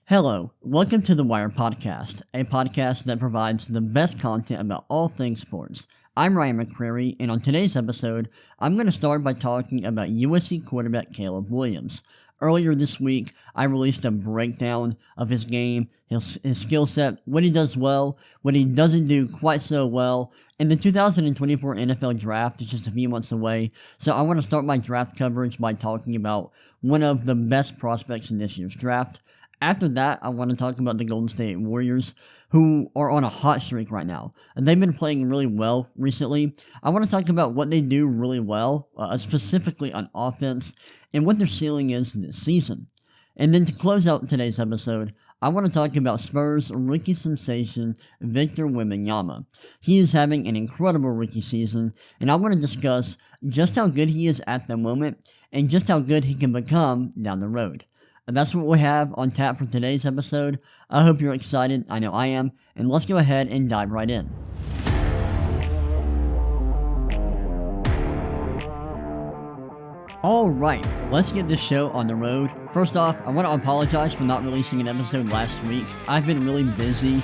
Hello, welcome to the Wire Podcast, a podcast that provides the best content about all things sports. I'm Ryan McCrary, and on today's episode, I'm going to start by talking about USC quarterback Caleb Williams. Earlier this week, I released a breakdown of his game, his skill set, what he does well, what he doesn't do quite so well, and the 2024 NFL Draft is just a few months away, so I want to start my draft coverage by talking about one of the best prospects in this year's draft. After that, I want to talk about the Golden State Warriors, who are on a hot streak right now. And they've been playing really well recently. I want to talk about what they do really well, specifically on offense, and what their ceiling is this season. And then to close out today's episode, I want to talk about Spurs rookie sensation Victor Wembanyama. He is having an incredible rookie season, and I want to discuss just how good he is at the moment, and just how good he can become down the road. And that's what we have on tap for today's episode. I hope you're excited. I know I am. And let's go ahead and dive right in. Alright, let's get this show on the road. First off, I want to apologize for not releasing an episode last week. I've been really busy.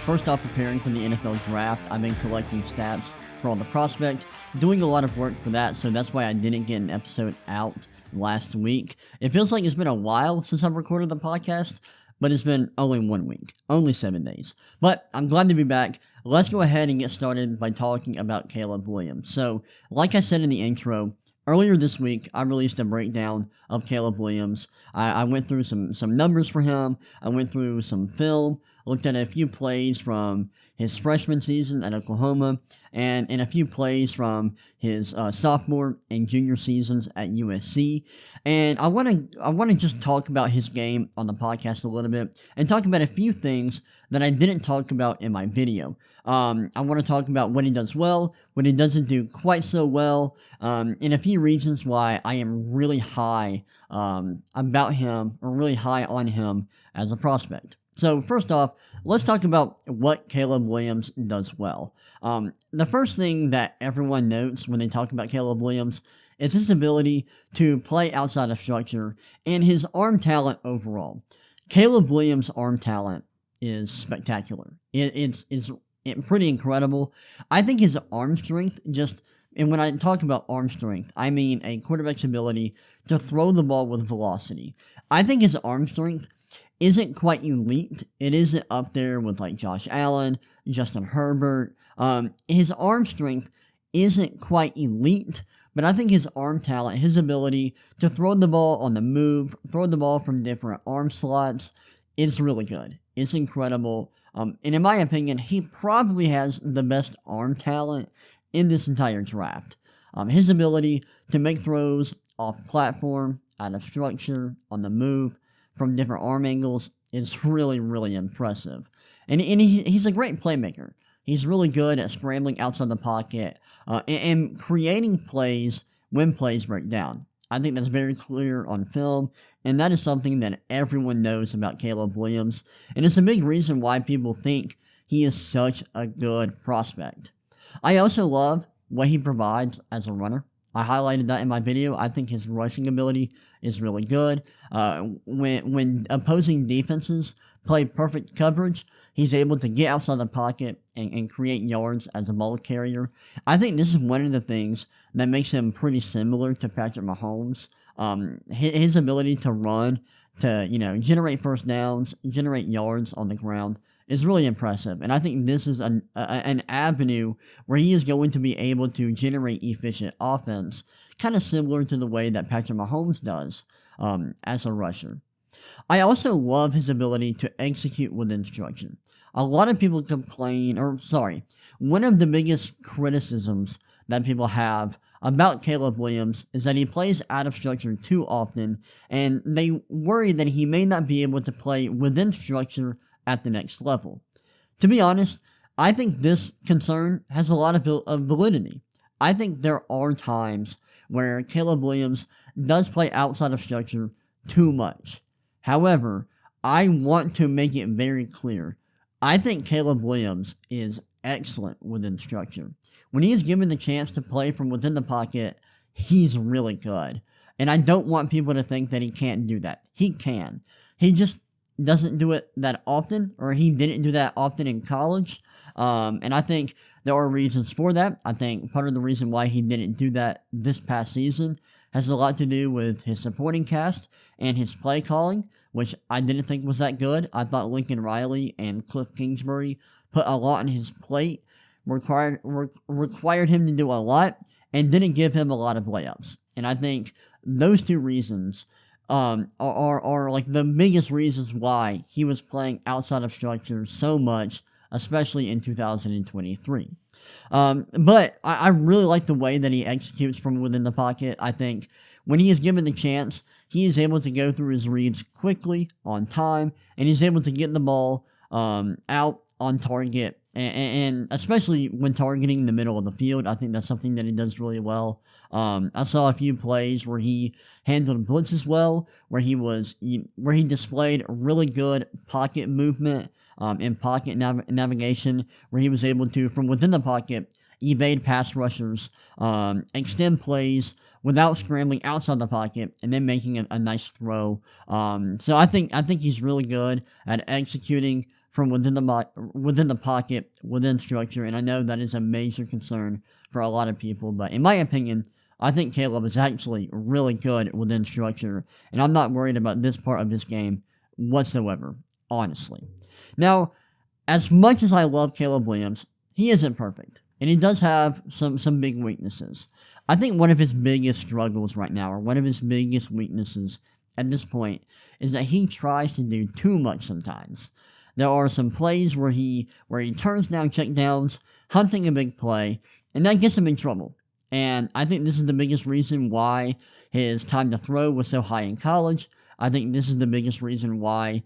First off, preparing for the NFL Draft. I've been collecting stats for all the prospects, doing a lot of work for that, so that's why I didn't get an episode out last week. It feels like it's been a while since I've recorded the podcast, but it's been only 1 week, only 7 days. But I'm glad to be back. Let's go ahead and get started by talking about Caleb Williams. So, like I said in the intro, earlier this week, I released a breakdown of Caleb Williams. I went through some numbers for him. I went through some film, looked at a few plays from his freshman season at Oklahoma, and a few plays from his sophomore and junior seasons at USC. And I want to just talk about his game on the podcast a little bit, and talk about a few things that I didn't talk about in my video. I want to talk about what he does well, what he doesn't do quite so well, and a few reasons why I am really high about him, or really high on him as a prospect. So first off, let's talk about what Caleb Williams does well. The first thing that everyone notes when they talk about Caleb Williams is his ability to play outside of structure and his arm talent overall. Caleb Williams' arm talent is spectacular. It's pretty incredible. I think his arm strength and when I talk about arm strength, I mean a quarterback's ability to throw the ball with velocity. I think his arm strength isn't quite elite. It isn't up there with like Josh Allen, Justin Herbert. His arm strength isn't quite elite, but I think his arm talent, his ability to throw the ball on the move, throw the ball from different arm slots, is really good. It's incredible. And in my opinion, he probably has the best arm talent in this entire draft. His ability to make throws off platform, out of structure, on the move, from different arm angles is really, really impressive. And he's a great playmaker. He's really good at scrambling outside the pocket and creating plays when plays break down. I think that's very clear on film, and that is something that everyone knows about Caleb Williams, and it's a big reason why people think he is such a good prospect. I also love what he provides as a runner. I highlighted that in my video. I think his rushing ability is really good. When opposing defenses play perfect coverage, he's able to get outside the pocket and create yards as a ball carrier. I think this is one of the things that makes him pretty similar to Patrick Mahomes. His ability to run, to generate first downs, generate yards on the ground is really impressive, and I think this is an avenue where he is going to be able to generate efficient offense, kind of similar to the way that Patrick Mahomes does as a rusher. I also love his ability to execute within structure. A lot of people one of the biggest criticisms that people have about Caleb Williams is that he plays out of structure too often, and they worry that he may not be able to play within structure at the next level. To be honest, I think this concern has a lot of validity. I think there are times where Caleb Williams does play outside of structure too much. However, I want to make it very clear. I think Caleb Williams is excellent within structure. When he is given the chance to play from within the pocket, he's really good. And I don't want people to think that he can't do that. He can. He just doesn't do it that often, or he didn't do that often in college. And I think there are reasons for that. I think part of the reason why he didn't do that this past season has a lot to do with his supporting cast and his play calling, which I didn't think was that good. I thought Lincoln Riley and Cliff Kingsbury put a lot on his plate, required him to do a lot, and didn't give him a lot of layups. And I think those two reasons are like the biggest reasons why he was playing outside of structure so much, especially in 2023. But I really like the way that he executes from within the pocket. I think when he is given the chance, he is able to go through his reads quickly, on time, and he's able to get the ball out on target. And especially when targeting the middle of the field, I think that's something that he does really well. I saw a few plays where he handled blitzes well, where he displayed really good pocket movement and pocket navigation, where he was able to, from within the pocket, evade pass rushers, extend plays without scrambling outside the pocket, and then making a nice throw. So I think he's really good at executing from within the pocket, within structure, and I know that is a major concern for a lot of people, but in my opinion, I think Caleb is actually really good within structure, and I'm not worried about this part of his game whatsoever, honestly. Now, as much as I love Caleb Williams, he isn't perfect, and he does have some big weaknesses. I think one of his biggest struggles right now, or one of his biggest weaknesses at this point, is that he tries to do too much sometimes. There are some plays where he turns down checkdowns, hunting a big play, and that gets him in trouble. And I think this is the biggest reason why his time to throw was so high in college. I think this is the biggest reason why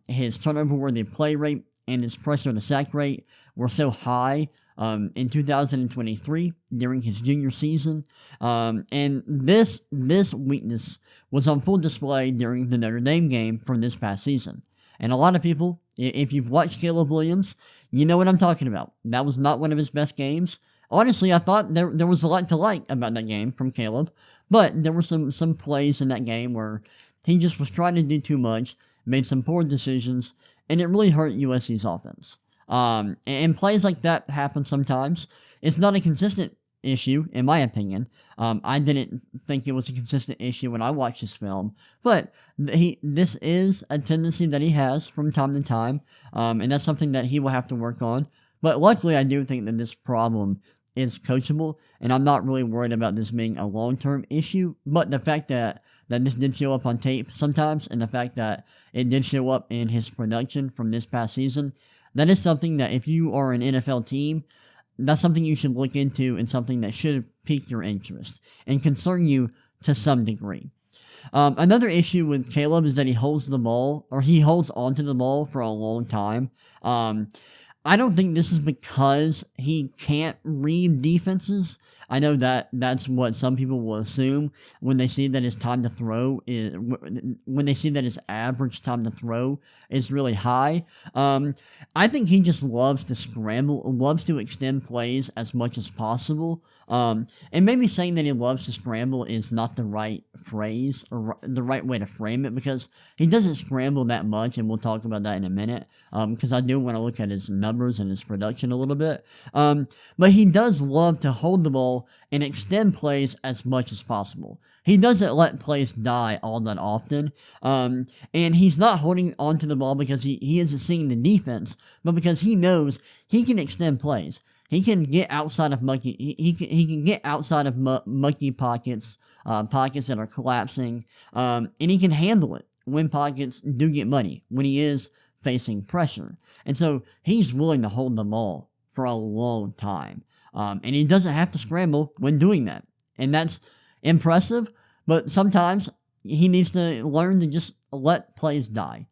his turnover-worthy play rate and his pressure to sack rate were so high in 2023 during his junior season. And this weakness was on full display during the Notre Dame game from this past season. And a lot of people, if you've watched Caleb Williams, you know what I'm talking about. That was not one of his best games. Honestly, I thought there was a lot to like about that game from Caleb, but there were some plays in that game where he just was trying to do too much, made some poor decisions, and it really hurt USC's offense. And plays like that happen sometimes. It's not a consistent issue, in my opinion. I didn't think it was a consistent issue when I watched this film, but this is a tendency that he has from time to time, and that's something that he will have to work on. But luckily, I do think that this problem is coachable, and I'm not really worried about this being a long-term issue, but the fact that this did show up on tape sometimes, and the fact that it did show up in his production from this past season, that is something that if you are an NFL team, that's something you should look into and something that should pique your interest and concern you to some degree. Another issue with Caleb is that he holds onto the ball for a long time. I don't think this is because he can't read defenses. I know that that's what some people will assume when they see that his time to throw is, when they see that his average time to throw is really high. I think he just loves to scramble, loves to extend plays as much as possible. And maybe saying that he loves to scramble is not the right phrase or the right way to frame it, because he doesn't scramble that much, and we'll talk about that in a minute, because I do want to look at his numbers and his production a little bit. But he does love to hold the ball and extend plays as much as possible. He doesn't let plays die all that often, and he's not holding onto the ball because he isn't seeing the defense, but because he knows he can extend plays. He can get outside of mucky. He can get outside of mucky pockets, pockets that are collapsing, and he can handle it when pockets do get muddy, when he is facing pressure. And so he's willing to hold the ball for a long time, and he doesn't have to scramble when doing that. And that's impressive, but sometimes he needs to learn to just let plays die.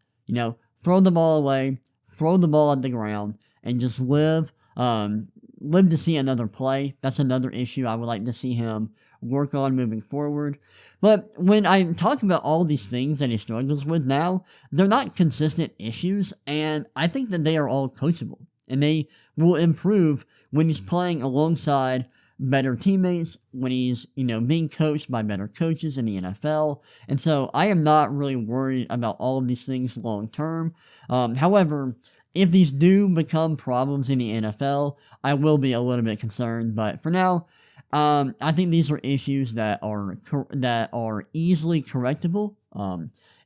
Throw the ball away, throw the ball at the ground, and just live to see another play. That's another issue I would like to see him work on moving forward. But when I talk about all these things that he struggles with now, they're not consistent issues, and I think that they are all coachable, and they will improve when he's playing alongside better teammates, when he's, being coached by better coaches in the NFL. And so I am not really worried about all of these things long term. However, if these do become problems in the NFL, I will be a little bit concerned. But for now, I think these are issues that are easily correctable.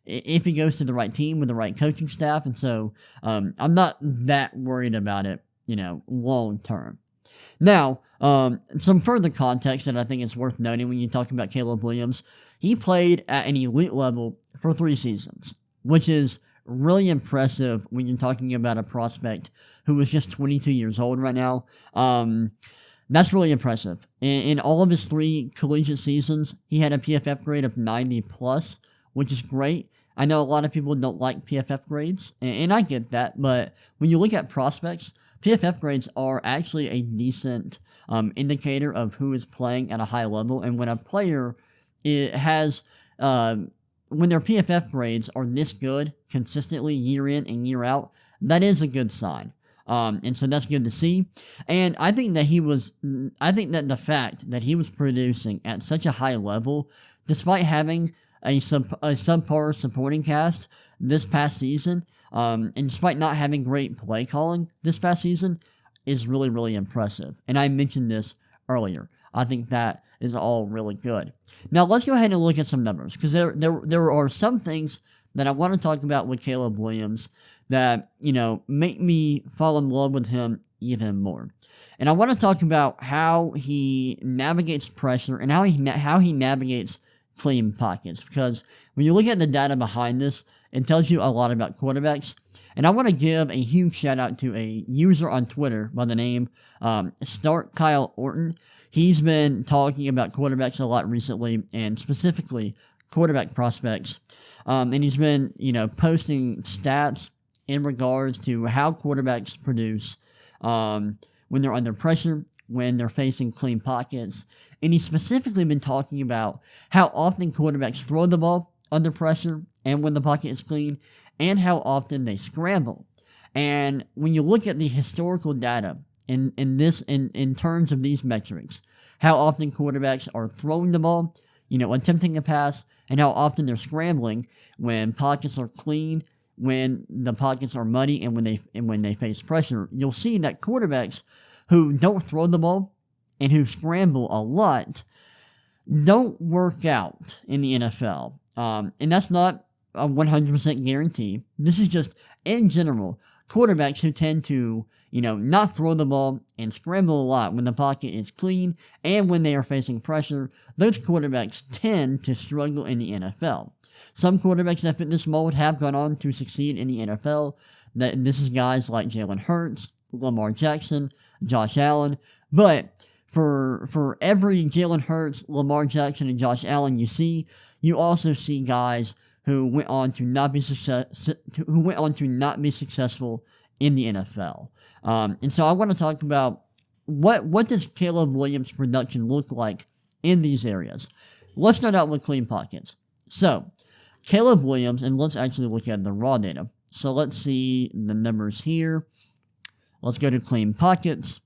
If he goes to the right team with the right coaching staff, and so I'm not that worried about it, long term. Now, some further context that I think is worth noting when you talk about Caleb Williams, he played at an elite level for 3 seasons, which is really impressive when you're talking about a prospect who is just 22 years old right now. That's really impressive. In all of his 3 collegiate seasons, he had a PFF grade of 90 plus, which is great. I know a lot of people don't like PFF grades, and I get that, but when you look at prospects, PFF grades are actually a decent indicator of who is playing at a high level, and when a player has when their PFF grades are this good consistently year in and year out, that is a good sign. And so that's good to see. And I think that the fact that he was producing at such a high level, despite having a subpar supporting cast this past season, and despite not having great play calling this past season, is really, really impressive. And I mentioned this earlier. I think that is all really good. Now, let's go ahead and look at some numbers, because there are some things that I want to talk about with Caleb Williams that, make me fall in love with him even more. And I want to talk about how he navigates pressure and how he navigates clean pockets, because when you look at the data behind this, it tells you a lot about quarterbacks. And I want to give a huge shout out to a user on Twitter by the name Start Kyle Orton. He's been talking about quarterbacks a lot recently, and specifically quarterback prospects. And he's been, posting stats in regards to how quarterbacks produce when they're under pressure, when they're facing clean pockets. And he's specifically been talking about how often quarterbacks throw the ball under pressure and when the pocket is clean, and how often they scramble. And when you look at the historical data in terms of these metrics, how often quarterbacks are throwing the ball, attempting a pass, and how often they're scrambling when pockets are clean, when the pockets are muddy, and when they face pressure, you'll see that quarterbacks who don't throw the ball and who scramble a lot don't work out in the NFL. And that's not a 100% guarantee. This is just, in general, quarterbacks who tend to, not throw the ball and scramble a lot when the pocket is clean and when they are facing pressure, those quarterbacks tend to struggle in the NFL. Some quarterbacks that fit this mold have gone on to succeed in the NFL. This is guys like Jalen Hurts, Lamar Jackson, Josh Allen. But for every Jalen Hurts, Lamar Jackson, and Josh Allen you also see guys who went on to not be successful in the NFL. And so I want to talk about what does Caleb Williams' production look like in these areas. Let's start out with clean pockets. So Caleb Williams, and let's actually look at the raw data. So let's see the numbers here. Let's go to clean pockets.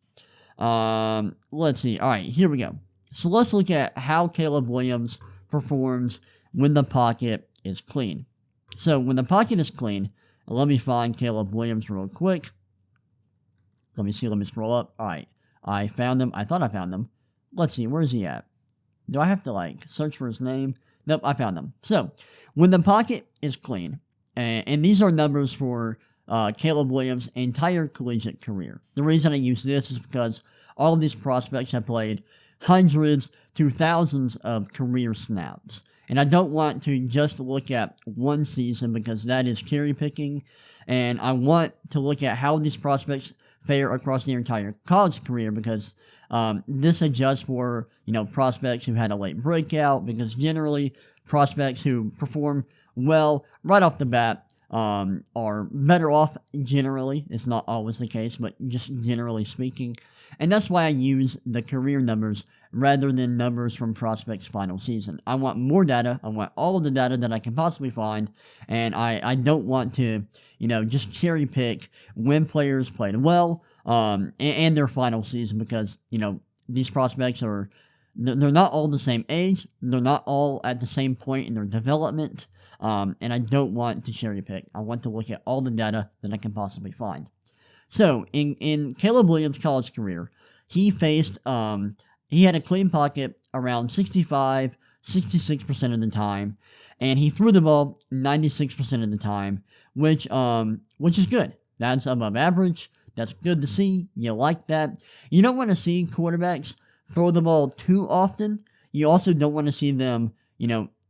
Let's see. All right, here we go. So let's look at how Caleb Williams performs when the pocket is clean. So when the pocket is clean, let me find Caleb Williams real quick. Let me scroll up. All right, I found him. I thought I found him. Let's see, where is he at? Do I have to search for his name? Nope, I found him. So when the pocket is clean, and these are numbers for Caleb Williams' entire collegiate career. The reason I use this is because all of these prospects have played hundreds to thousands of career snaps. And I don't want to just look at one season because that is cherry picking. And I want to look at how these prospects fare across their entire college career, because this adjusts for, prospects who had a late breakout, because generally prospects who perform well right off the bat are better off generally. It's not always the case, but just generally speaking. And that's why I use the career numbers rather than numbers from prospects' final season. I want more data. I want all of the data that I can possibly find. And I don't want to, just cherry pick when players played well and their final season, because, these prospects they're not all the same age. They're not all at the same point in their development. And I don't want to cherry pick. I want to look at all the data that I can possibly find. So in Caleb Williams' college career, he faced he had a clean pocket around 66% of the time, and he threw the ball 96% of the time, which is good. That's above average. That's good to see. You like that. You don't want to see quarterbacks throw the ball too often. You also don't want to see them,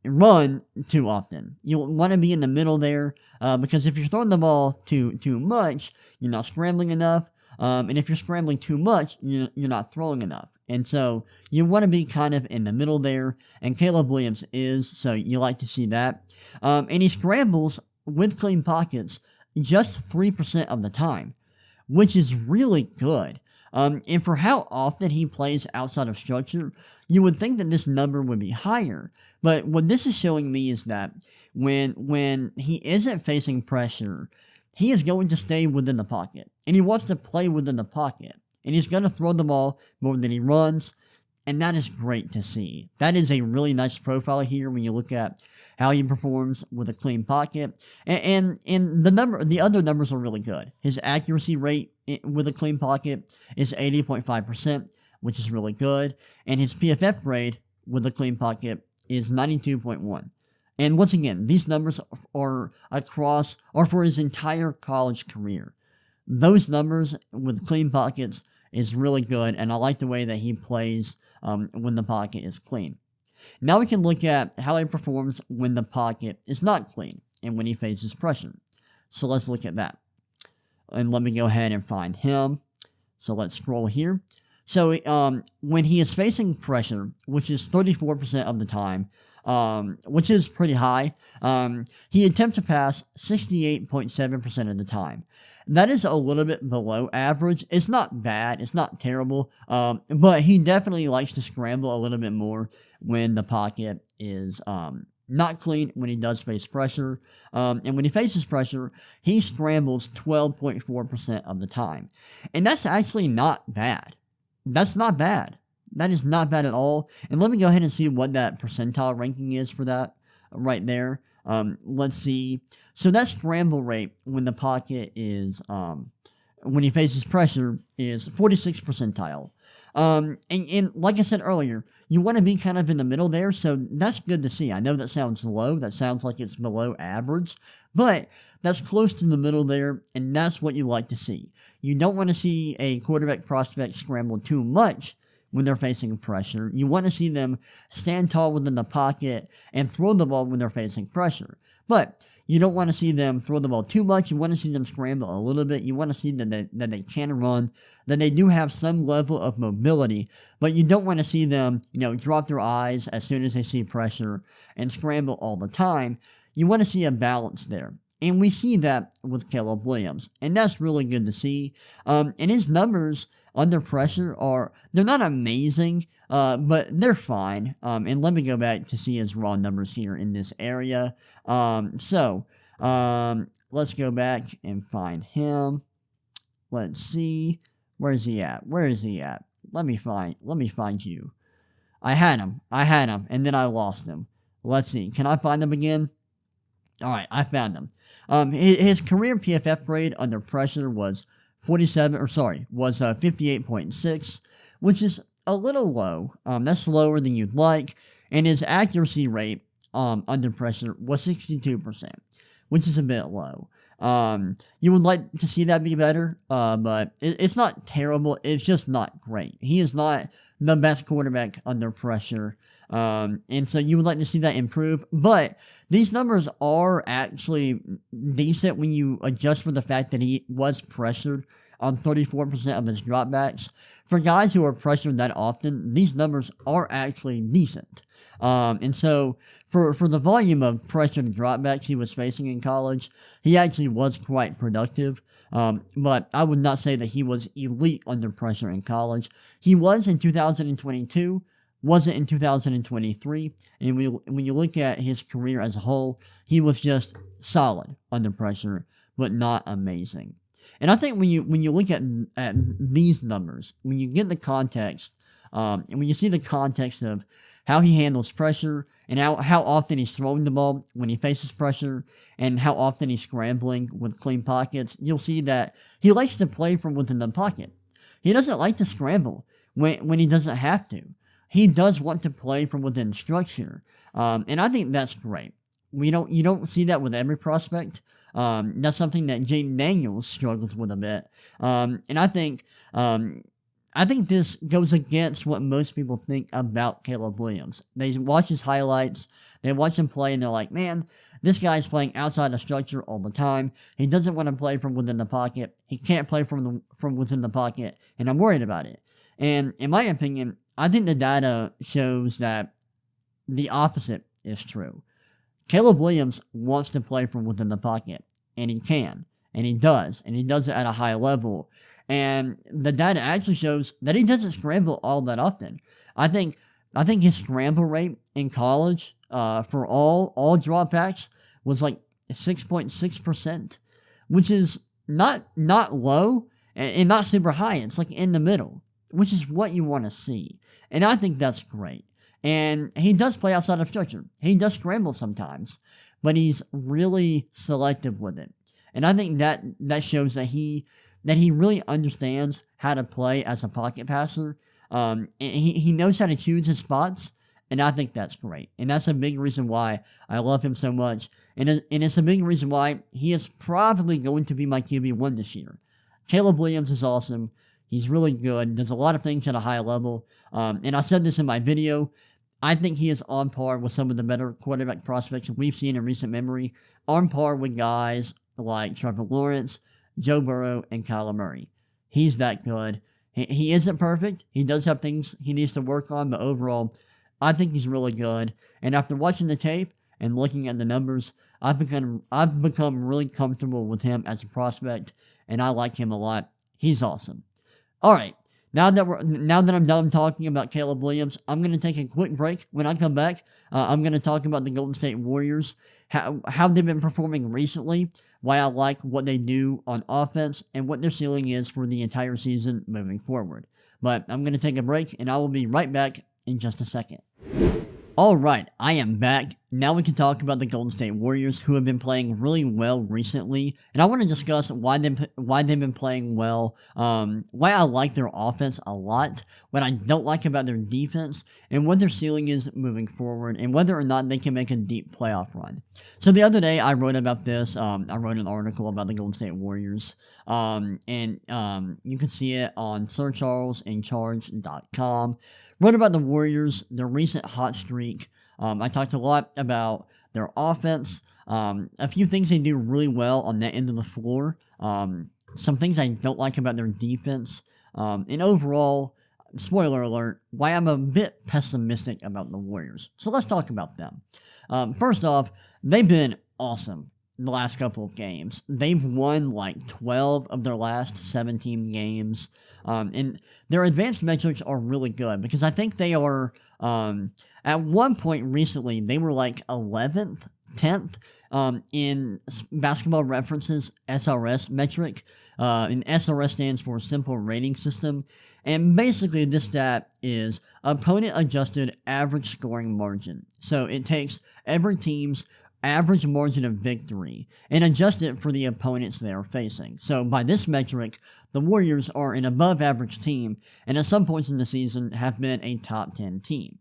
run too often. You want to be in the middle there, because if you're throwing the ball too much, you're not scrambling enough. And if you're scrambling too much, you're not throwing enough. And so you want to be kind of in the middle there, and Caleb Williams is, so you like to see that. And he scrambles with clean pockets just 3% of the time, which is really good. And for how often he plays outside of structure, you would think that this number would be higher. But what this is showing me is that when he isn't facing pressure, he is going to stay within the pocket, and he wants to play within the pocket, and he's going to throw the ball more than he runs, and that is great to see. That is a really nice profile here when you look at how he performs with a clean pocket, and the other numbers are really good. His accuracy rate with a clean pocket is 80.5%, which is really good, and his PFF grade with a clean pocket is 92.1. And once again, these numbers are for his entire college career. Those numbers with clean pockets is really good, and I like the way that he plays when the pocket is clean. Now we can look at how he performs when the pocket is not clean and when he faces pressure. So let's look at that. And let me go ahead and find him. So let's scroll here. So when he is facing pressure, which is 34% of the time, which is pretty high, he attempts to pass 68.7% of the time. That is a little bit below average. It's not bad. It's not terrible. But he definitely likes to scramble a little bit more when the pocket is not clean, when he does face pressure. And when he faces pressure, he scrambles 12.4% of the time. And that's actually not bad. That's not bad. That is not bad at all. And let me go ahead and see what that percentile ranking is for that right there. Let's see. So that scramble rate when the pocket is, when he faces pressure is 46th percentile. And like I said earlier, you want to be kind of in the middle there, so that's good to see. I know that sounds low. That sounds like it's below average, but that's close to the middle there, and that's what you like to see. You don't want to see a quarterback prospect scramble too much when they're facing pressure. You want to see them stand tall within the pocket and throw the ball when they're facing pressure. But you don't want to see them throw the ball too much. You want to see them scramble a little bit. You want to see that they can run, that they do have some level of mobility, but you don't want to see them, drop their eyes as soon as they see pressure and scramble all the time. You want to see a balance there. And we see that with Caleb Williams, and that's really good to see. And his numbers under pressure they're not amazing, but they're fine. And let me go back to see his raw numbers here in this area. So let's go back and find him. Let's see. Where is he at? Let me find you. I had him, and then I lost him. Let's see. Can I find him again? Alright, I found him. His career PFF grade under pressure was 58.6, which is a little low. That's lower than you'd like. And his accuracy rate under pressure was 62%, which is a bit low. You would like to see that be better, but it's not terrible. It's just not great. He is not the best quarterback under pressure. And so you would like to see that improve, but these numbers are actually decent when you adjust for the fact that he was pressured on 34% of his dropbacks. For guys who are pressured that often, these numbers are actually decent. And so for the volume of pressured dropbacks he was facing in college, he actually was quite productive. But I would not say that he was elite under pressure in college. He was in 2022. Wasn't in 2023, and when you look at his career as a whole, he was just solid under pressure, but not amazing. And I think when you look at these numbers, when you get the context And when you see the context of how he handles pressure and how often he's throwing the ball when he faces pressure and how often he's scrambling with clean pockets, you'll see that he likes to play from within the pocket. He doesn't like to scramble when he doesn't have to. He does want to play from within structure, and I think that's great. You don't see that with every prospect. That's something that Jaden Daniels struggles with a bit, and I think this goes against what most people think about Caleb Williams. They watch his highlights, they watch him play, and they're like, man, this guy's playing outside of structure all the time. He doesn't want to play from within the pocket. He can't play from within the pocket, and I'm worried about it. And in my opinion, I think the data shows that the opposite is true. Caleb Williams wants to play from within the pocket, and he can, and he does it at a high level. And the data actually shows that he doesn't scramble all that often. I think his scramble rate in college for all dropbacks was like 6.6%, which is not low and not super high. It's like in the middle, which is what you want to see. And I think that's great. And he does play outside of structure. He does scramble sometimes, but he's really selective with it. And I think that shows that he really understands how to play as a pocket passer. And he knows how to choose his spots, and I think that's great. And that's a big reason why I love him so much. And it's a big reason why he is probably going to be my QB1 this year. Caleb Williams is awesome. He's really good. Does a lot of things at a high level. And I said this in my video. I think he is on par with some of the better quarterback prospects we've seen in recent memory. On par with guys like Trevor Lawrence, Joe Burrow, and Kyler Murray. He's that good. He isn't perfect. He does have things he needs to work on, but overall, I think he's really good. And after watching the tape and looking at the numbers, I've become really comfortable with him as a prospect, and I like him a lot. He's awesome. All right. Now that I'm done talking about Caleb Williams, I'm going to take a quick break. When I come back, I'm going to talk about the Golden State Warriors, how they've been performing recently, why I like what they do on offense, and what their ceiling is for the entire season moving forward. But I'm going to take a break, and I will be right back in just a second. Alright, I am back. Now we can talk about the Golden State Warriors, who have been playing really well recently, and I want to discuss why they've been playing well, why I like their offense a lot, what I don't like about their defense, and what their ceiling is moving forward, and whether or not they can make a deep playoff run. So the other day, I wrote about this. I wrote an article about the Golden State Warriors, and you can see it on SirCharlesInCharge.com. Wrote about the Warriors, their recent hot streak. I talked a lot about their offense, a few things they do really well on that end of the floor, some things I don't like about their defense, and overall, spoiler alert, why I'm a bit pessimistic about the Warriors. So let's talk about them. First off, they've been awesome the last couple of games. They've won like 12 of their last 17 games, and their advanced metrics are really good because I think they are, at one point recently, they were like 11th, 10th in Basketball References SRS metric. And SRS stands for Simple Rating System. And basically this stat is opponent adjusted average scoring margin. So it takes every team's average margin of victory and adjust it for the opponents they are facing. So by this metric, the Warriors are an above average team and at some points in the season have been a top 10 team.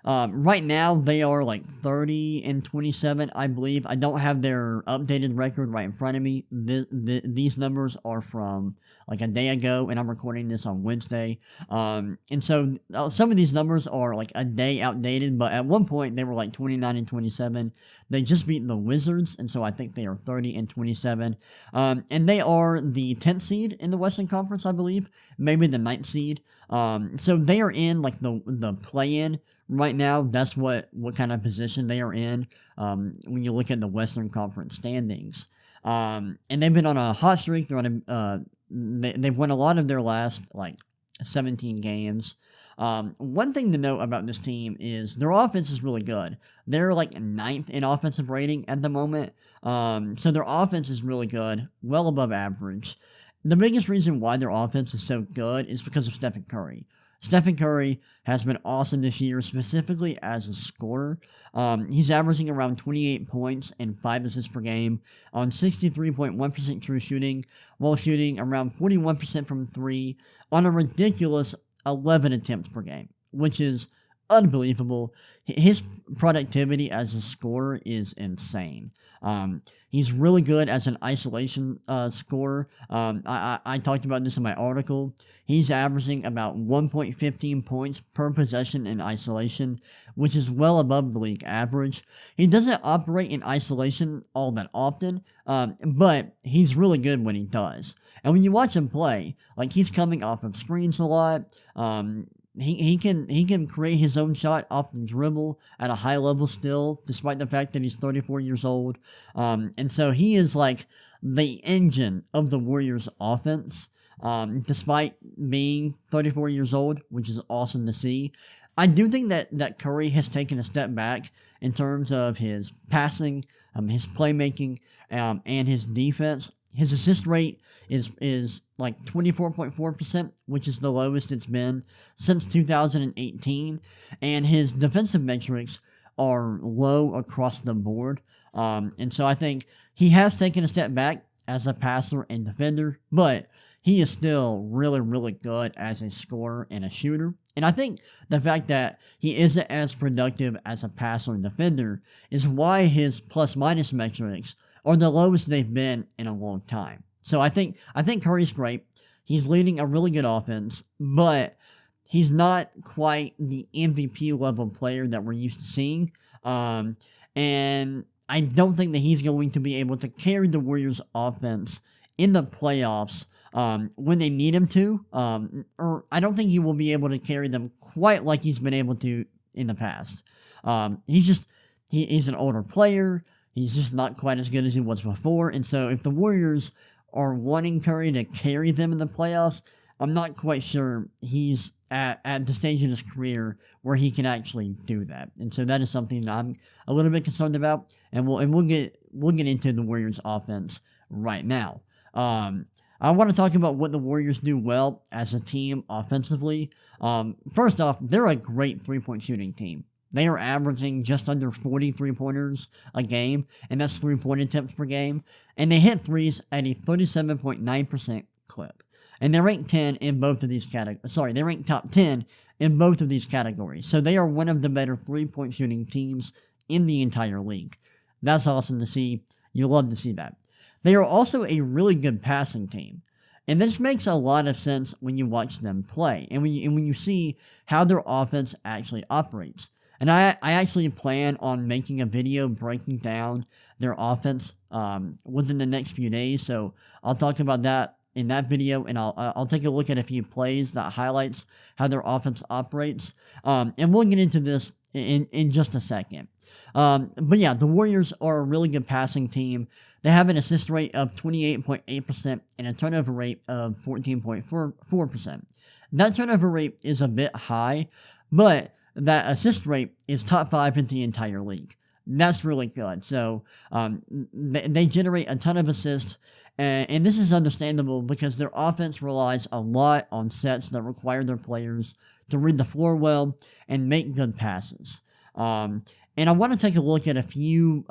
Right now they are like 30-27, I believe. I don't have their updated record right in front of me. These numbers are from like a day ago, and I'm recording this on Wednesday. And so some of these numbers are like a day outdated, but at one point they were like 29-27. They just beat the Wizards, and so I think they are 30-27. And they are the 10th seed in the Western Conference, I believe, maybe the 9th seed. So they are in like the play-in right now. That's what kind of position they are in when you look at the Western Conference standings. And they've been on a hot streak. They're on they've won a lot of their last like 17 games. One thing to note about this team is their offense is really good. They're like 9th in offensive rating at the moment. So their offense is really good, well above average. the biggest reason why their offense is so good is because of Stephen Curry. Stephen Curry has been awesome this year, specifically as a scorer. He's averaging around 28 points and 5 assists per game on 63.1% true shooting, while shooting around 41% from 3 on a ridiculous 11 attempts per game, which is unbelievable. His productivity as a scorer is insane. He's really good as an isolation scorer. I talked about this in my article. He's averaging about 1.15 points per possession in isolation, which is well above the league average. He doesn't operate in isolation all that often, but he's really good when he does. And when you watch him play, like, he's coming off of screens a lot. He can create his own shot off the dribble at a high level still, despite the fact that he's 34 years old. And so he is like the engine of the Warriors offense, despite being 34 years old, which is awesome to see. I do think that Curry has taken a step back in terms of his passing, his playmaking, and his defense. His assist rate is like 24.4%, which is the lowest it's been since 2018, and his defensive metrics are low across the board. And so I think he has taken a step back as a passer and defender, but he is still really, really good as a scorer and a shooter. And I think the fact that he isn't as productive as a passer and defender is why his plus-minus metrics are the lowest they've been in a long time. So I think Curry's great. He's leading a really good offense, but he's not quite the MVP level player that we're used to seeing. And I don't think that he's going to be able to carry the Warriors offense in the playoffs when they need him to. Or I don't think he will be able to carry them quite like he's been able to in the past. He's an older player. He's just not quite as good as he was before. And so if the Warriors are wanting Curry to carry them in the playoffs, I'm not quite sure he's at the stage in his career where he can actually do that. And so that is something that I'm a little bit concerned about. And we'll get into the Warriors offense right now. I want to talk about what the Warriors do well as a team offensively. First off, they're a great three-point shooting team. They are averaging just under 40 three-pointers a game, and that's 3-point attempts per game. And they hit threes at a 37.9% clip. And they're ranked 10 in both of these categories. Sorry, they're ranked top 10 in both of these categories. So they are one of the better three-point shooting teams in the entire league. That's awesome to see. You love to see that. They are also a really good passing team. And this makes a lot of sense when you watch them play and when you see how their offense actually operates. And I actually plan on making a video breaking down their offense within the next few days. So I'll talk about that in that video, and I'll take a look at a few plays that highlights how their offense operates. And we'll get into this in just a second. But yeah, the Warriors are a really good passing team. They have an assist rate of 28.8% and a turnover rate of 14.4%. That turnover rate is a bit high, but that assist rate is top 5 in the entire league. That's really good. So they generate a ton of assists, and this is understandable because their offense relies a lot on sets that require their players to read the floor well and make good passes. And I want to take a look at a few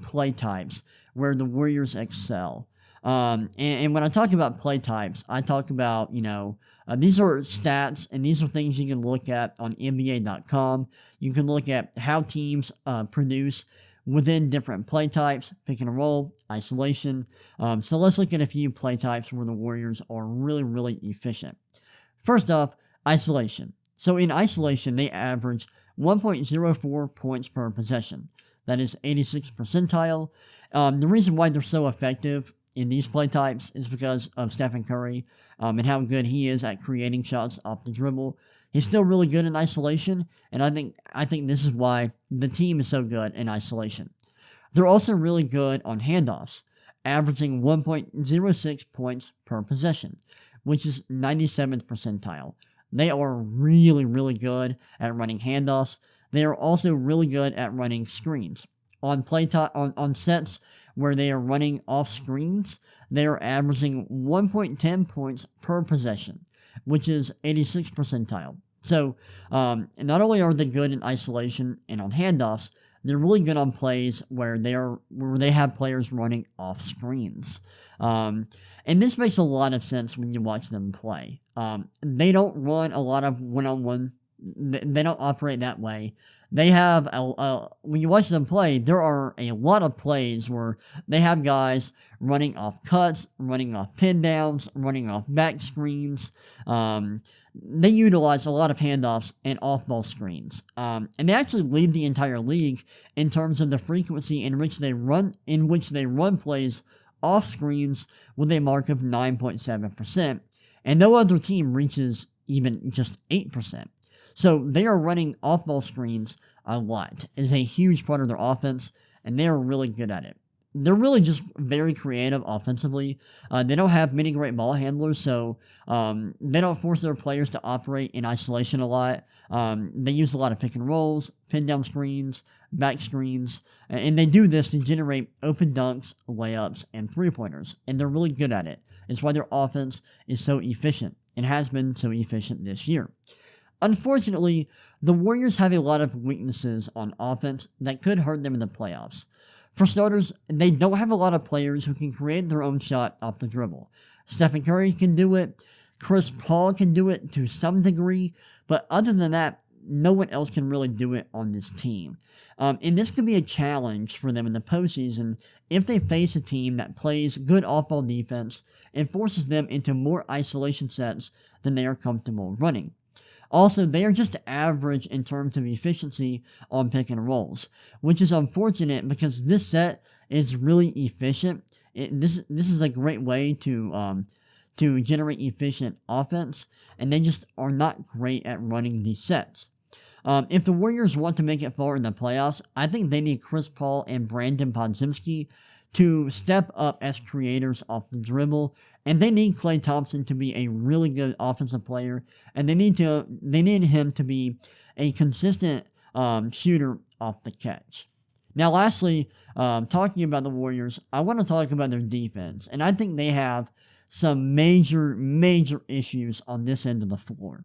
play types where the Warriors excel. And when I talk about play types, I talk about, these are stats, and these are things you can look at on NBA.com. You can look at how teams produce within different play types, pick and roll, isolation. So let's look at a few play types where the Warriors are really, really efficient. First off, isolation. So in isolation, they average 1.04 points per possession. That is 86th percentile. The reason why they're so effective in these play types is because of Stephen Curry and how good he is at creating shots off the dribble. He's still really good in isolation, and I think this is why the team is so good in isolation. They're also really good on handoffs, averaging 1.06 points per possession, which is 97th percentile. They are really, really good at running handoffs. They are also really good at running screens. On sets where they are running off screens, they are averaging 1.10 points per possession, which is 86th percentile. So, not only are they good in isolation and on handoffs, they're really good on plays where they have players running off screens. And this makes a lot of sense when you watch them play. They don't run a lot of one-on-one. They don't operate that way. They have, when you watch them play, there are a lot of plays where they have guys running off cuts, running off pin downs, running off back screens. They utilize a lot of handoffs and off-ball screens. And they actually lead the entire league in terms of the frequency in which they run plays off screens with a mark of 9.7%. And no other team reaches even just 8%. So they are running off-ball screens a lot. It is a huge part of their offense, and they are really good at it. They're really just very creative offensively. They don't have many great ball handlers, so they don't force their players to operate in isolation a lot. They use a lot of pick and rolls, pin down screens, back screens, and they do this to generate open dunks, layups, and three-pointers, and they're really good at it. It's why their offense is so efficient and has been so efficient this year. Unfortunately, the Warriors have a lot of weaknesses on offense that could hurt them in the playoffs. For starters, they don't have a lot of players who can create their own shot off the dribble. Stephen Curry can do it, Chris Paul can do it to some degree, but other than that, no one else can really do it on this team. And this could be a challenge for them in the postseason if they face a team that plays good off-ball defense and forces them into more isolation sets than they are comfortable running. Also, they are just average in terms of efficiency on pick and rolls, which is unfortunate because this set is really efficient. This is a great way to generate efficient offense, and they just are not great at running these sets. If the Warriors want to make it far in the playoffs, I think they need Chris Paul and Brandon Podziemski to step up as creators off the dribble, and they need Klay Thompson to be a really good offensive player, and they need him to be a consistent shooter off the catch. Now, lastly, talking about the Warriors, I want to talk about their defense, and I think they have some major issues on this end of the floor.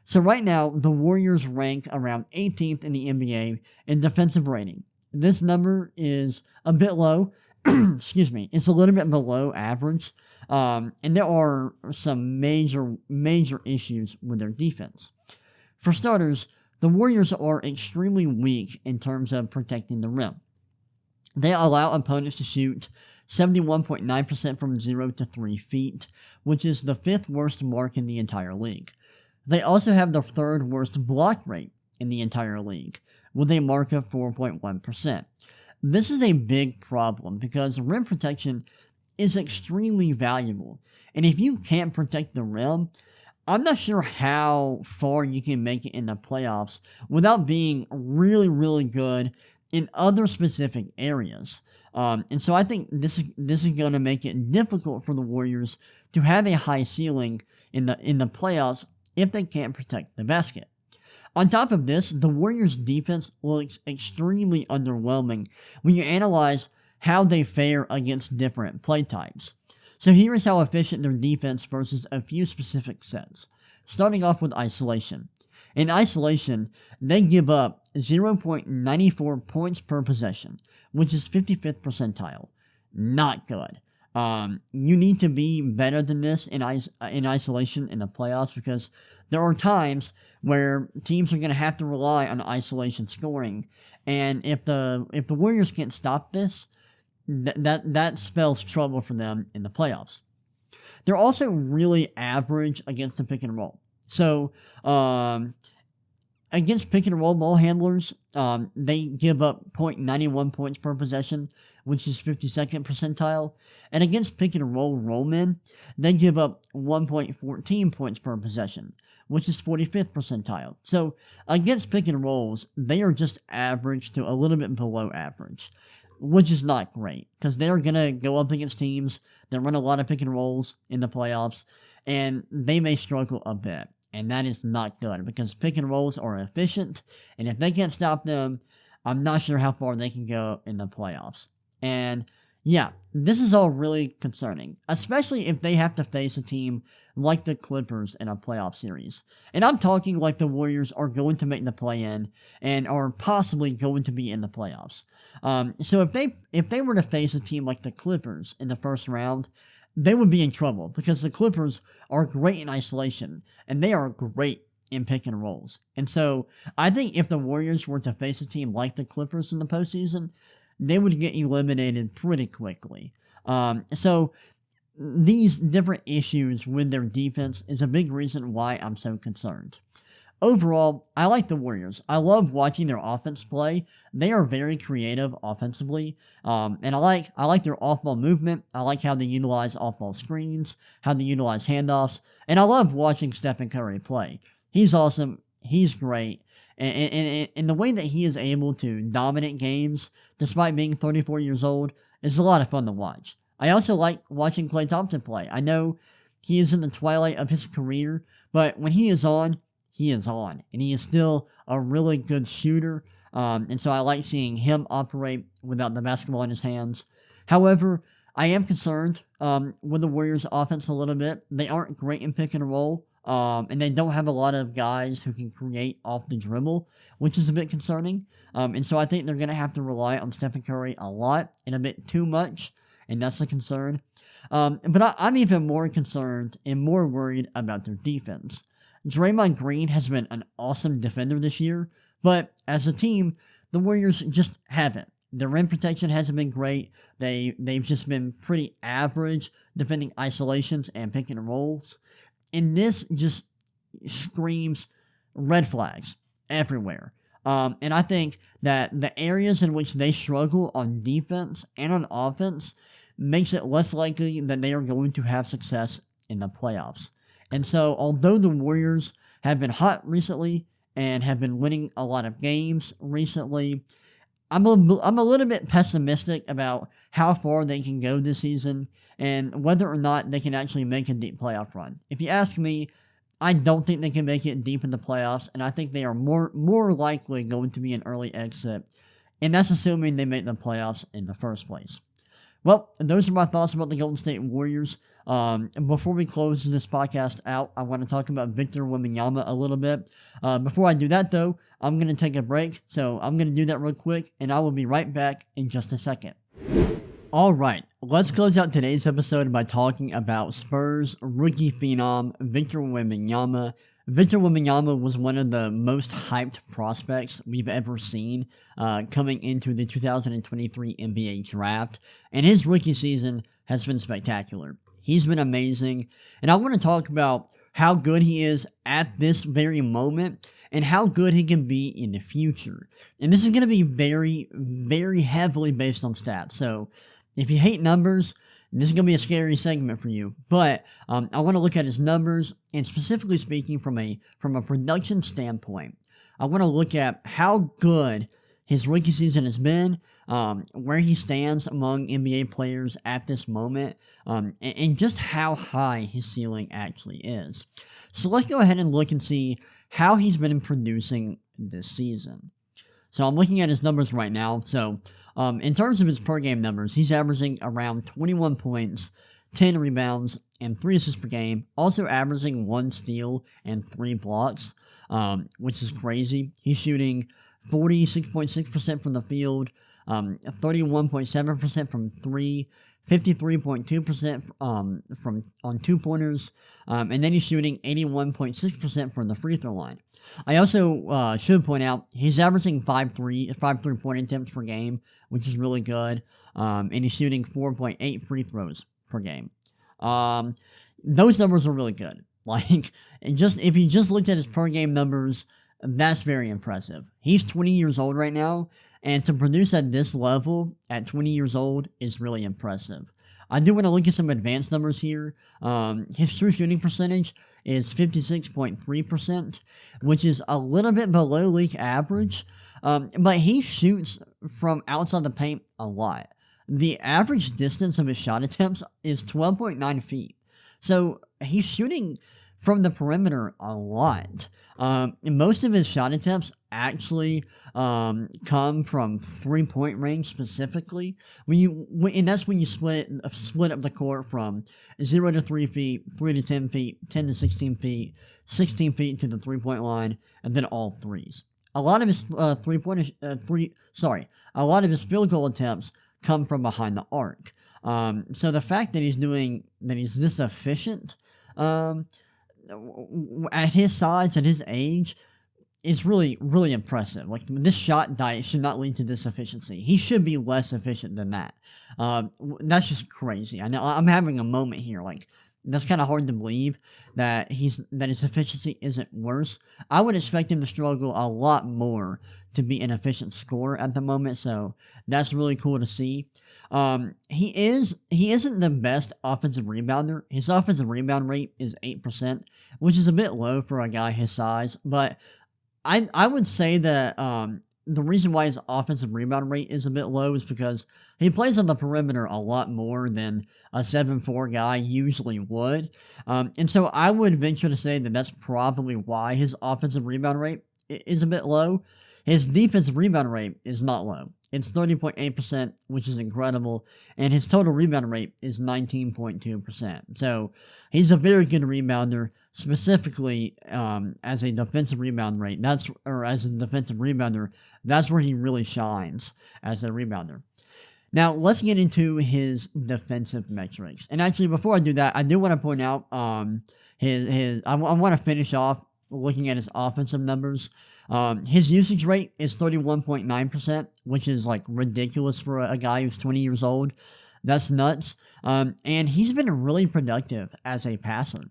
So right now, the Warriors rank around 18th in the NBA in defensive rating. This number is a bit low. Excuse me. It's a little bit below average. And there are some major issues with their defense. For starters, the Warriors are extremely weak in terms of protecting the rim. They allow opponents to shoot 71.9% from 0 to 3 feet, which is the 5th worst mark in the entire league. They also have the 3rd worst block rate in the entire league, with a mark of 4.1%. This is a big problem because rim protection is extremely valuable, and if you can't protect the rim, I'm not sure how far you can make it in the playoffs without being really good in other specific areas. And so I think this is going to make it difficult for the Warriors to have a high ceiling in the playoffs if they can't protect the basket. On top of this, the Warriors' defense looks extremely underwhelming when you analyze how they fare against different play types. So here is how efficient their defense versus a few specific sets. Starting off with isolation. In isolation, they give up 0.94 points per possession, which is 55th percentile. Not good. You need to be better than this in isolation in the playoffs because there are times where teams are going to have to rely on isolation scoring, and if the Warriors can't stop this, that spells trouble for them in the playoffs. They're also really average against the pick and roll. So against pick and roll ball handlers, they give up 0.91 points per possession, which is 52nd percentile. And against pick and roll rollmen, they give up 1.14 points per possession, which is 45th percentile. So against pick and rolls, they are just average to a little bit below average, which is not great because they're going to go up against teams that run a lot of pick and rolls in the playoffs, and they may struggle a bit. And that is not good because pick and rolls are efficient, and if they can't stop them, I'm not sure how far they can go in the playoffs. And Yeah, this is all really concerning, especially if they have to face a team like the Clippers in a playoff series. And I'm talking like the Warriors are going to make the play-in and are possibly going to be in the playoffs. So if they were to face a team like the Clippers in the first round, they would be in trouble because the Clippers are great in isolation and they are great in pick and rolls. And so I think if the Warriors were to face a team like the Clippers in the postseason, they would get eliminated pretty quickly. So these different issues with their defense is a big reason why I'm so concerned. Overall, I like the Warriors. I love watching their offense play. They are very creative offensively, and I like their off-ball movement. I like how they utilize off-ball screens, how they utilize handoffs, and I love watching Stephen Curry play. He's awesome. He's great. And the way that he is able to dominate games despite being 34 years old is a lot of fun to watch. I also like watching Klay Thompson play. I know he is in the twilight of his career, but when he is on, and he is still a really good shooter, and so I like seeing him operate without the basketball in his hands. However, I am concerned with the Warriors' offense a little bit. They aren't great in pick and roll, and they don't have a lot of guys who can create off the dribble, which is a bit concerning. And so I think they're going to have to rely on Stephen Curry a lot and a bit too much, and that's a concern. But I'm even more concerned and more worried about their defense. Draymond Green has been an awesome defender this year, but as a team, the Warriors just haven't. Their rim protection hasn't been great. They've just been pretty average defending isolations and pick and rolls. And this just screams red flags everywhere. And I think that the areas in which they struggle on defense and on offense makes it less likely that they are going to have success in the playoffs. And so, although the Warriors have been hot recently and have been winning a lot of games recently, I'm a little bit pessimistic about how far they can go this season and whether or not they can actually make a deep playoff run. If you ask me, I don't think they can make it deep in the playoffs, and I think they are more likely going to be an early exit, and that's assuming they make the playoffs in the first place. Well, those are my thoughts about the Golden State Warriors. Before we close this podcast out, I want to talk about Victor Wembanyama a little bit. Before I do that, though, I'm going to take a break, so I'm going to do that real quick, and I will be right back in just a second. Alright, let's close out today's episode by talking about Spurs rookie phenom Victor Wembanyama. Victor Wembanyama was one of the most hyped prospects we've ever seen coming into the 2023 NBA Draft, and his rookie season has been spectacular. He's been amazing, and I want to talk about how good he is at this very moment and how good he can be in the future. And this is going to be very, very heavily based on stats, so if you hate numbers, this is going to be a scary segment for you, but I want to look at his numbers, and specifically speaking from a production standpoint, I want to look at how good his rookie season has been, where he stands among NBA players at this moment, and just how high his ceiling actually is. So let's go ahead and look and see how he's been producing this season. So I'm looking at his numbers right now, so in terms of his per-game numbers, he's averaging around 21 points, 10 rebounds, and 3 assists per game, also averaging 1 steal and 3 blocks, which is crazy. He's shooting 46.6% from the field, 31.7% from 3, 53.2% from on 2-pointers, and then he's shooting 81.6% from the free throw line. I also should point out he's averaging 5 3-point attempts per game, which is really good, and he's shooting 4.8 free throws per game. Those numbers are really good. Like, if you just looked at his per game numbers, that's very impressive. He's 20 years old right now, and to produce at this level at 20 years old is really impressive. I do want to look at some advanced numbers here. His true shooting percentage is 56.3%, which is a little bit below league average, but he shoots from outside the paint a lot. The average distance of his shot attempts is 12.9 feet. So he's shooting from the perimeter a lot. Most of his shot attempts actually come from 3-point range specifically. And that's when you split up the court from 0 to 3 feet, 3 to 10 feet, 10 to 16 feet, 16 feet to the 3-point line, and then all threes. A lot of his a lot of his field goal attempts come from behind the arc. So the fact that he's this efficient, at his size, at his age, is really, really impressive. Like, this shot diet should not lead to this efficiency. He should be less efficient than that. That's just crazy. I know I'm having a moment here. Like, that's kind of hard to believe that his efficiency isn't worse. I would expect him to struggle a lot more to be an efficient scorer at the moment, so that's really cool to see. He isn't the best offensive rebounder. His offensive rebound rate is 8%, which is a bit low for a guy his size, but I would say that the reason why his offensive rebound rate is a bit low is because he plays on the perimeter a lot more than a 7'4" guy usually would. And so I would venture to say that that's probably why his offensive rebound rate is a bit low. His defensive rebound rate is not low. It's 30.8%, which is incredible, and his total rebound rate is 19.2%. So he's a very good rebounder, specifically as a defensive rebound rate. As a defensive rebounder, that's where he really shines as a rebounder. Now, let's get into his defensive metrics. And actually, before I do that, I do want to point out I want to finish off looking at his offensive numbers. His usage rate is 31.9%, which is like ridiculous for a guy who's 20 years old. That's nuts. And he's been really productive as a passer.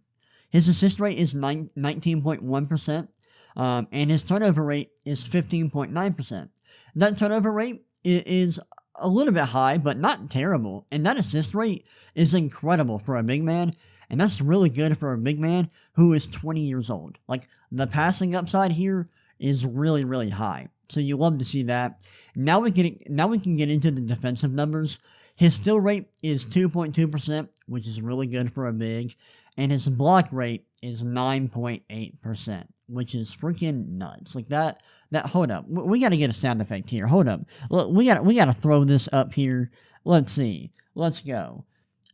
His assist rate is 19.1%, and his turnover rate is 15.9%. That turnover rate is a little bit high, but not terrible. And that assist rate is incredible for a big man. And that's really good for a big man who is 20 years old. Like, the passing upside here is really, really high. So you love to see that. Now we can get into the defensive numbers. His steal rate is 2.2%, which is really good for a big. And his block rate is 9.8%, which is freaking nuts. Like, that hold up. We got to get a sound effect here. Hold up. Look, we got to throw this up here. Let's see. Let's go.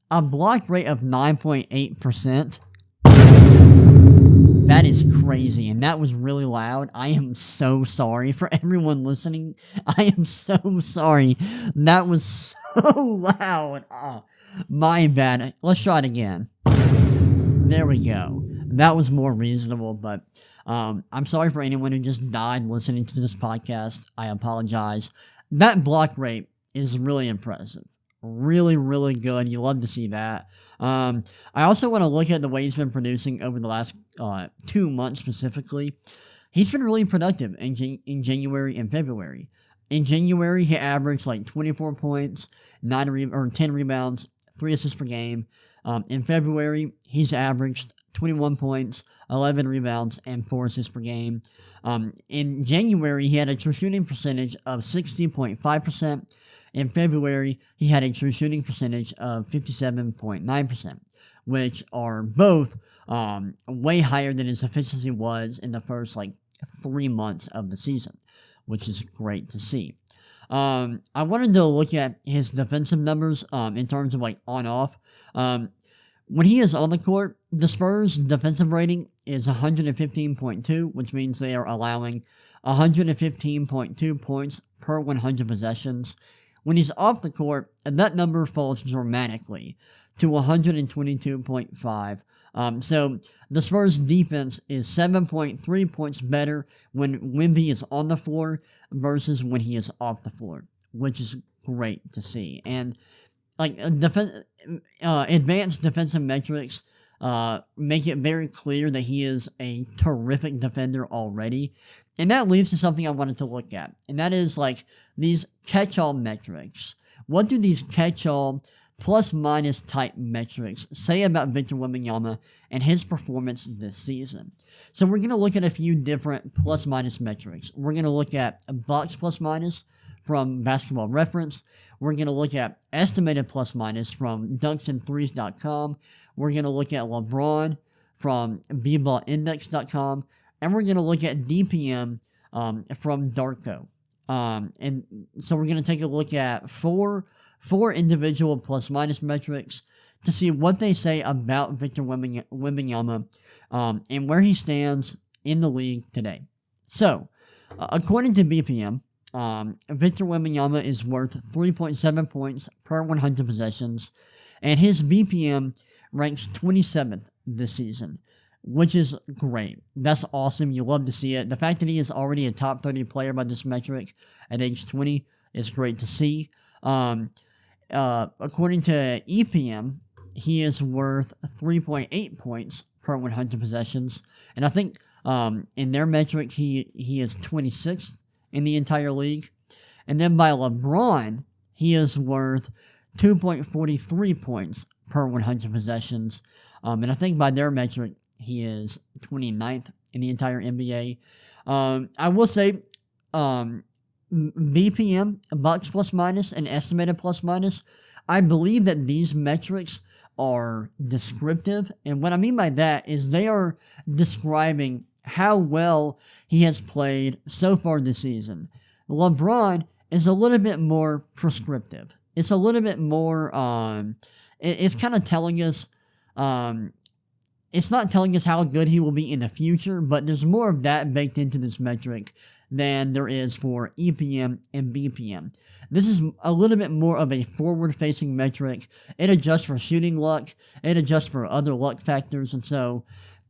A block rate of 9.8%. That is crazy, and that was really loud. I am so sorry for everyone listening. I am so sorry. That was so loud. My bad. Let's try it again. There we go. That was more reasonable, but I'm sorry for anyone who just died listening to this podcast. I apologize. That block rate is really impressive. Really, really good. You love to see that. I also want to look at the way he's been producing over the last 2 months specifically. He's been really productive in January and February. In January, he averaged like 24 points, 10 rebounds, 3 assists per game. In February, he's averaged 21 points, 11 rebounds, and 4 assists per game. In January, he had a true shooting percentage of 60.5%. In February, he had a true shooting percentage of 57.9%, which are both way higher than his efficiency was in the first 3 months of the season, which is great to see. I wanted to look at his defensive numbers in terms of on-off. When he is on the court, the Spurs' defensive rating is 115.2, which means they are allowing 115.2 points per 100 possessions. When he's off the court, that number falls dramatically to 122.5. So the Spurs' defense is 7.3 points better when Wemby is on the floor versus when he is off the floor, which is great to see. And advanced defensive metrics make it very clear that he is a terrific defender already. And that leads to something I wanted to look at, and that is these catch-all metrics. What do these catch-all plus-minus type metrics say about Victor Wembanyama and his performance this season? So we're going to look at a few different plus-minus metrics. We're going to look at box plus-minus from Basketball Reference. We're going to look at estimated plus-minus from dunksandthrees.com. We're going to look at LeBron from bbballindex.com, and we're going to look at DPM from Darko. And so we're going to take a look at four individual plus-minus metrics to see what they say about Victor Wembanyama and where he stands in the league today. So, according to BPM, Victor Wembanyama is worth 3.7 points per 100 possessions, and his BPM ranks 27th this season, which is great. That's awesome. You love to see it. The fact that he is already a top 30 player by this metric at age 20 is great to see. According to EPM, he is worth 3.8 points per 100 possessions, and I think in their metric, he is 26th in the entire league. And then by LeBron, he is worth 2.43 points per 100 possessions. And I think by their metric, he is 29th in the entire NBA. I will say, BPM, Bucks plus minus, and estimated plus minus, I believe that these metrics are descriptive. And what I mean by that is they are describing how well he has played so far this season. LeBron is a little bit more prescriptive. It's a little bit more, it's kind of telling us, it's not telling us how good he will be in the future, but there's more of that baked into this metric than there is for EPM and BPM. This is a little bit more of a forward-facing metric. It adjusts for shooting luck, it adjusts for other luck factors, and so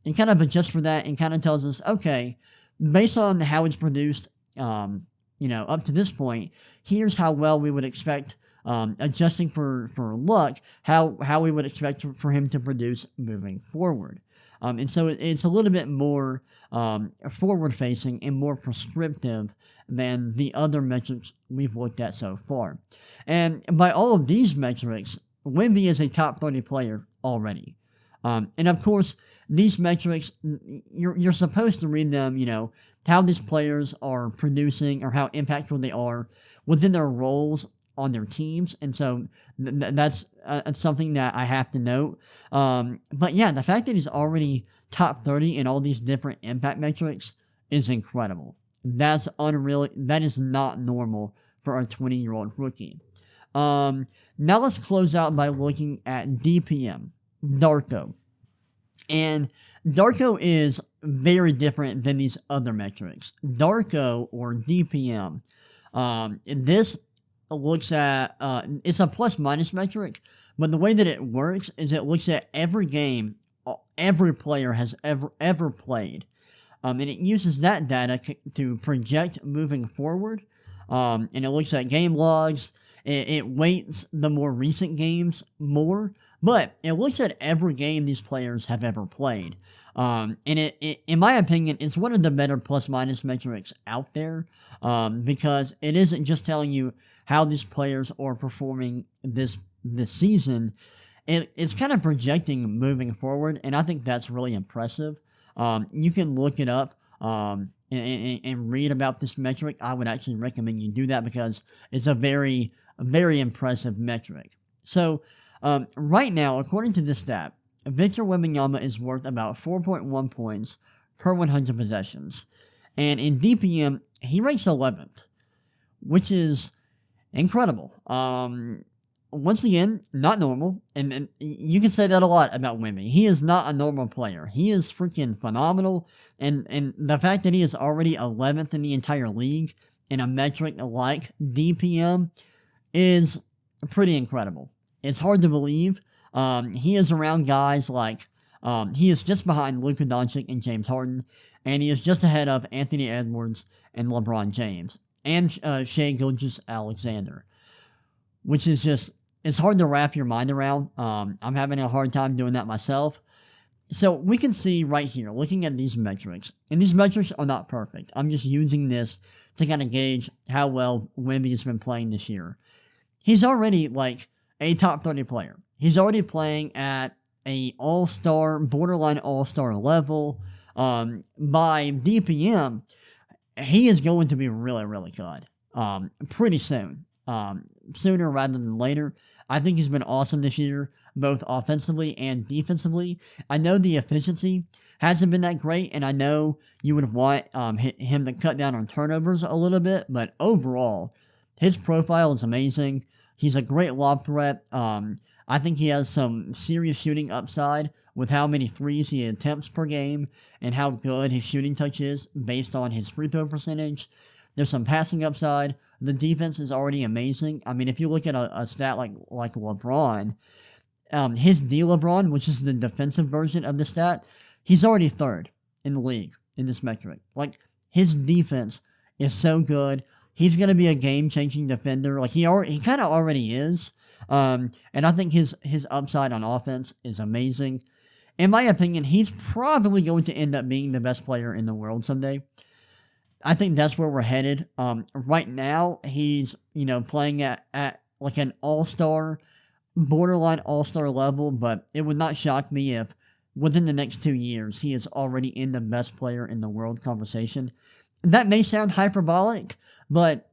it kind of adjusts for that and kind of tells us, okay, based on how it's produced, up to this point, here's how well we would expect, adjusting for luck, how we would expect for him to produce moving forward. And so it's a little bit more forward-facing and more prescriptive than the other metrics we've looked at so far. And by all of these metrics, Wemby is a top 30 player already. And of course, these metrics, you're supposed to read them, how these players are producing or how impactful they are within their roles on their teams. And so that's something that I have to note. But yeah, the fact that he's already top 30 in all these different impact metrics is incredible. That's unreal. That is not normal for a 20-year-old rookie. Now let's close out by looking at DPM. Darko. And Darko is very different than these other metrics. Darko, or DPM, this looks at, it's a plus-minus metric, but the way that it works is it looks at every game every player has ever played. And it uses that data to project moving forward. And it looks at game logs. It weights the more recent games more, but it looks at every game these players have ever played. And it, in my opinion, it's one of the better plus-minus metrics out there, because it isn't just telling you how these players are performing this season. It's kind of projecting moving forward, and I think that's really impressive. You can look it up and read about this metric. I would actually recommend you do that because it's a very impressive metric. So, right now, according to this stat, Victor Wembanyama is worth about 4.1 points per 100 possessions. And in DPM, he ranks 11th, which is incredible. Once again, not normal, and you can say that a lot about Wemby. He is not a normal player. He is freaking phenomenal, and the fact that he is already 11th in the entire league in a metric like DPM is pretty incredible. It's hard to believe. He is around guys like, he is just behind Luka Doncic and James Harden, and he is just ahead of Anthony Edwards and LeBron James, and Shai Gilgeous-Alexander, which is just, it's hard to wrap your mind around. I'm having a hard time doing that myself. So we can see right here, looking at these metrics, and these metrics are not perfect. I'm just using this to kind of gauge how well Wemby has been playing this year. He's already like a top 30 player. He's already playing at a all-star, borderline all-star level. By DPM, he is going to be really, really good. Pretty soon. Sooner rather than later. I think he's been awesome this year, both offensively and defensively. I know the efficiency hasn't been that great, and I know you would want him to cut down on turnovers a little bit, but overall, his profile is amazing. He's a great lob threat. I think he has some serious shooting upside with how many threes he attempts per game and how good his shooting touch is based on his free throw percentage. There's some passing upside. The defense is already amazing. I mean, if you look at a stat like LeBron, his D-LeBron, which is the defensive version of the stat, he's already third in the league in this metric. Like, his defense is so good. He's going to be a game-changing defender. Like, he kind of already is. And I think his upside on offense is amazing. In my opinion, he's probably going to end up being the best player in the world someday. I think that's where we're headed. Right now, he's, playing at like an all-star, borderline all-star level, but it would not shock me if within the next 2 years, he is already in the best player in the world conversation. That may sound hyperbolic, but,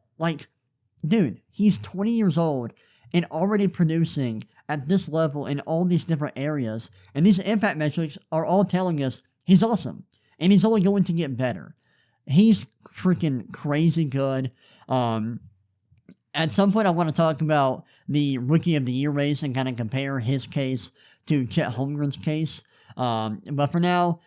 dude, he's 20 years old and already producing at this level in all these different areas, and these impact metrics are all telling us he's awesome, and he's only going to get better. He's freaking crazy good. At some point, I want to talk about the Rookie of the Year race and kind of compare his case to Chet Holmgren's case. But for now,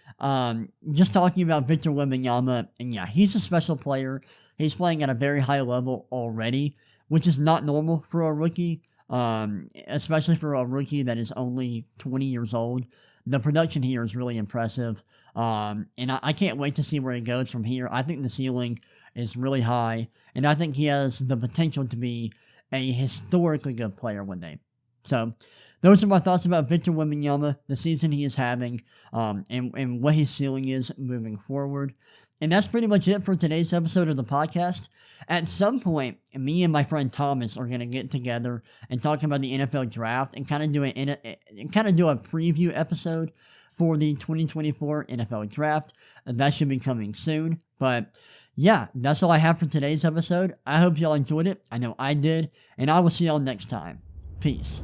just talking about Victor Wembanyama, and yeah, he's a special player. He's playing at a very high level already, which is not normal for a rookie, especially for a rookie that is only 20 years old. The production here is really impressive, and I can't wait to see where he goes from here. I think the ceiling is really high, and I think he has the potential to be a historically good player one day. So, those are my thoughts about Victor Wembanyama, the season he is having, and what his ceiling is moving forward. And that's pretty much it for today's episode of the podcast. At some point, me and my friend Thomas are going to get together and talk about the NFL draft and kind of do a preview episode for the 2024 NFL draft. That should be coming soon. But yeah, that's all I have for today's episode. I hope y'all enjoyed it. I know I did. And I will see y'all next time. Peace.